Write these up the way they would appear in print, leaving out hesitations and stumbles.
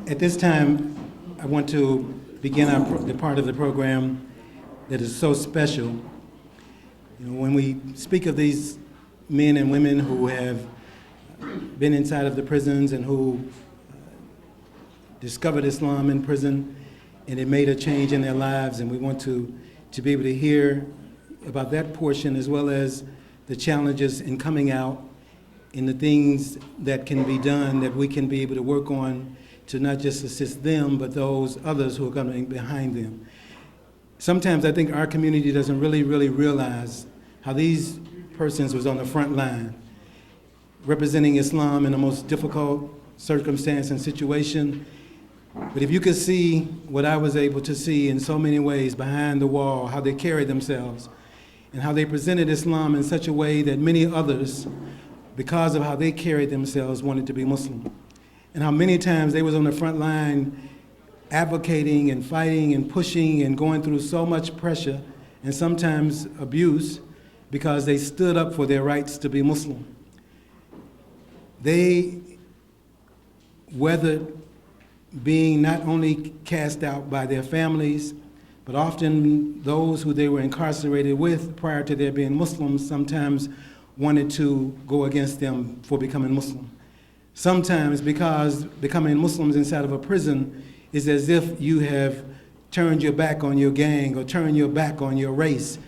At this time, I want to begin the part of the program that is so special. When we speak of these men and women who have been inside of the prisons and who discovered Islam in prison, and it made a change in their lives, and we want to be able to hear about that portion as well as the challenges in coming out and the things that can be done that we can be able to work on to not just assist them, but those others who are coming behind them. Sometimes I think our community doesn't really realize how these persons was on the front line, representing Islam in the most difficult circumstance and situation. But if you could see what I was able to see in so many ways behind the wall, how they carried themselves, and how they presented Islam in such a way that many others, because of how they carried themselves, wanted to be Muslim. And how many times they was on the front line advocating and fighting and pushing and going through so much pressure and sometimes abuse because they stood up for their rights to be Muslim. They weathered being not only cast out by their families, but often those who they were incarcerated with prior to their being Muslims sometimes wanted to go against them for becoming Muslim. Sometimes because becoming Muslims inside of a prison is as if you have turned your back on your gang or turned your back on your race.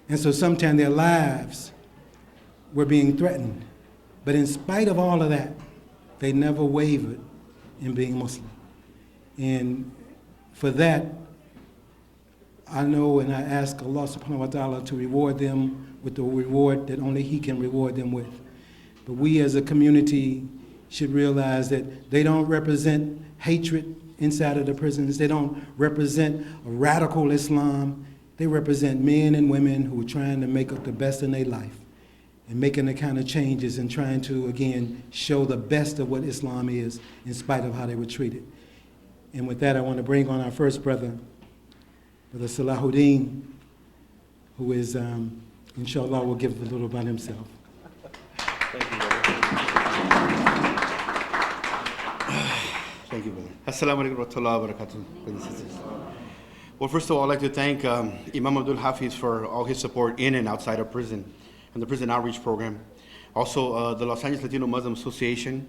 And so sometimes their lives were being threatened. But in spite of all of that, they never wavered in being Muslim. And for that, I know and I ask Allah subhanahu wa ta'ala to reward them with the reward that only He can reward them with. But we as a community should realize that they don't represent hatred inside of the prisons. They don't represent a radical Islam. They represent men and women who are trying to make up the best in their life and making the kind of changes and trying to, again, show the best of what Islam is in spite of how they were treated. And with that, I want to bring on our first brother, Brother Salahudeen, who is, inshallah, will give a little about himself. Thank you, brother. Thank you, brother. Assalamu alaikum wa rahmatullahi wa barakatuh, brothers and sisters. Well, first of all, I'd like to thank Imam Abdul Hafiz for all his support in and outside of prison and the prison outreach program. Also, the Los Angeles Latino Muslim Association,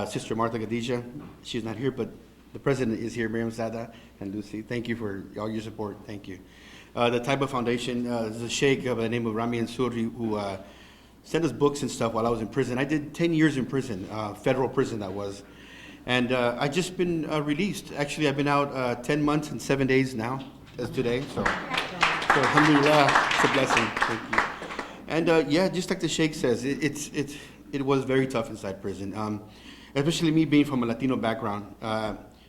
Sister Martha Gadija. She's not here, but the president is here, Miriam Sada and Lucy. Thank you for all your support. Thank you. The Taiba Foundation, there's a sheikh by the name of Rami Ansuri who sent us books and stuff while I was in prison. I did 10 years in prison, federal prison that was. And I just been released. Actually, I've been out 10 months and 7 days now, as today. So alhamdulillah, it's a blessing. Thank you. And yeah, just like the sheikh says, it was very tough inside prison. Especially me being from a Latino background.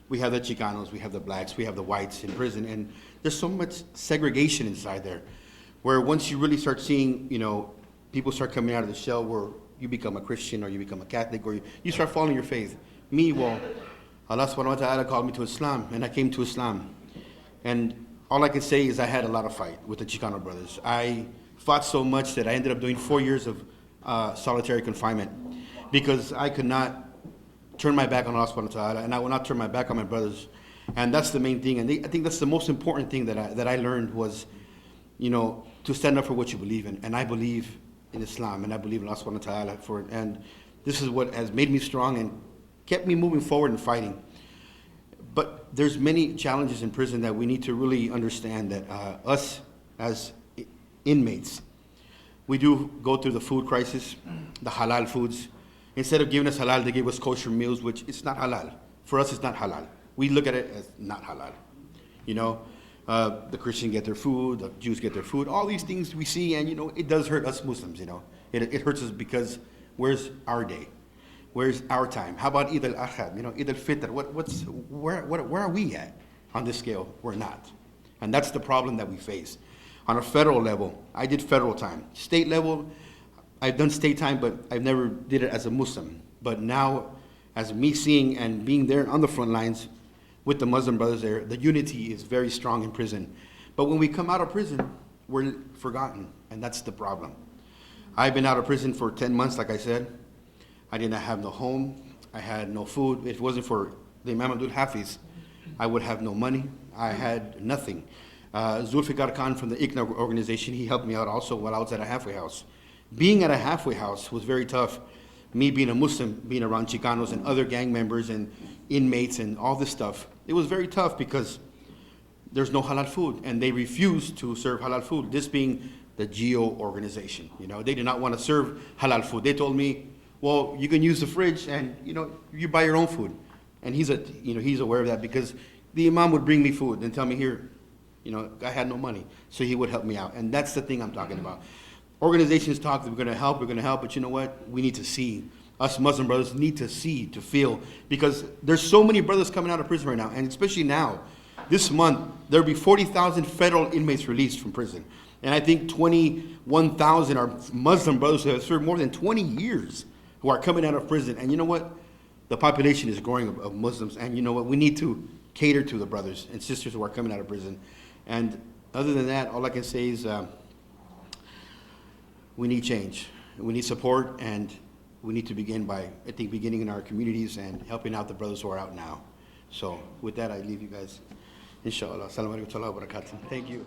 We have the Chicanos, we have the blacks, we have the whites in prison, and there's so much segregation inside there, where once you really start seeing, people start coming out of the shell where you become a Christian or you become a Catholic or you start following your faith. Me, well, Allah subhanahu wa ta'ala called me to Islam, and I came to Islam. And all I can say is I had a lot of fight with the Chicano brothers. I fought so much that I ended up doing 4 years of solitary confinement because I could not turn my back on Allah subhanahu wa ta'ala, and I will not turn my back on my brothers. And that's the main thing. And I think that's the most important thing that I learned was, to stand up for what you believe in. And I believe in Islam, and I believe in Allah subhanahu wa ta'ala and this is what has made me strong and kept me moving forward and fighting. But there's many challenges in prison that we need to really understand that us as inmates, we do go through the food crisis, the halal foods. Instead of giving us halal, they give us kosher meals, which it's not halal. For us, it's not halal. We look at it as not halal. The Christians get their food, the Jews get their food, all these things we see, and it does hurt us Muslims, It hurts us because where's our day? Where's our time? How about Eid al-Adha, Eid al-Fitr? Where are we at on this scale? We're not. And that's the problem that we face. On a federal level, I did federal time. State level, I've done state time, but I've never did it as a Muslim. But now, as me seeing and being there on the front lines with the Muslim brothers there, the unity is very strong in prison. But when we come out of prison, we're forgotten, and that's the problem. I've been out of prison for 10 months, like I said. I did not have no home. I had no food. If it wasn't for the Imam Abdul Hafiz, I would have no money. I had nothing. Zulfikar Khan from the ICNA organization, he helped me out also while I was at a halfway house. Being at a halfway house was very tough. Me being a Muslim, being around Chicanos and other gang members and inmates and all this stuff, it was very tough because there's no halal food, and they refuse to serve halal food. This being the GEO organization, they did not want to serve halal food. They told me, well, you can use the fridge, and you buy your own food. And he's aware of that because the imam would bring me food and tell me, here, I had no money, so he would help me out, and that's the thing I'm talking about. Organizations talk that we're going to help, but you know what? We need to see. Us Muslim brothers need to see, to feel, because there's so many brothers coming out of prison right now, and especially now. This month, there'll be 40,000 federal inmates released from prison. And I think 21,000 are Muslim brothers who have served more than 20 years who are coming out of prison. And you know what? The population is growing of Muslims, and you know what? We need to cater to the brothers and sisters who are coming out of prison. And other than that, all I can say is we need change. We need support, and we need to begin by, I think, beginning in our communities and helping out the brothers who are out now. So with that, I leave you guys. Inshallah. Assalamu alaikum wa rahmatullahi wa barakatuh. Thank you.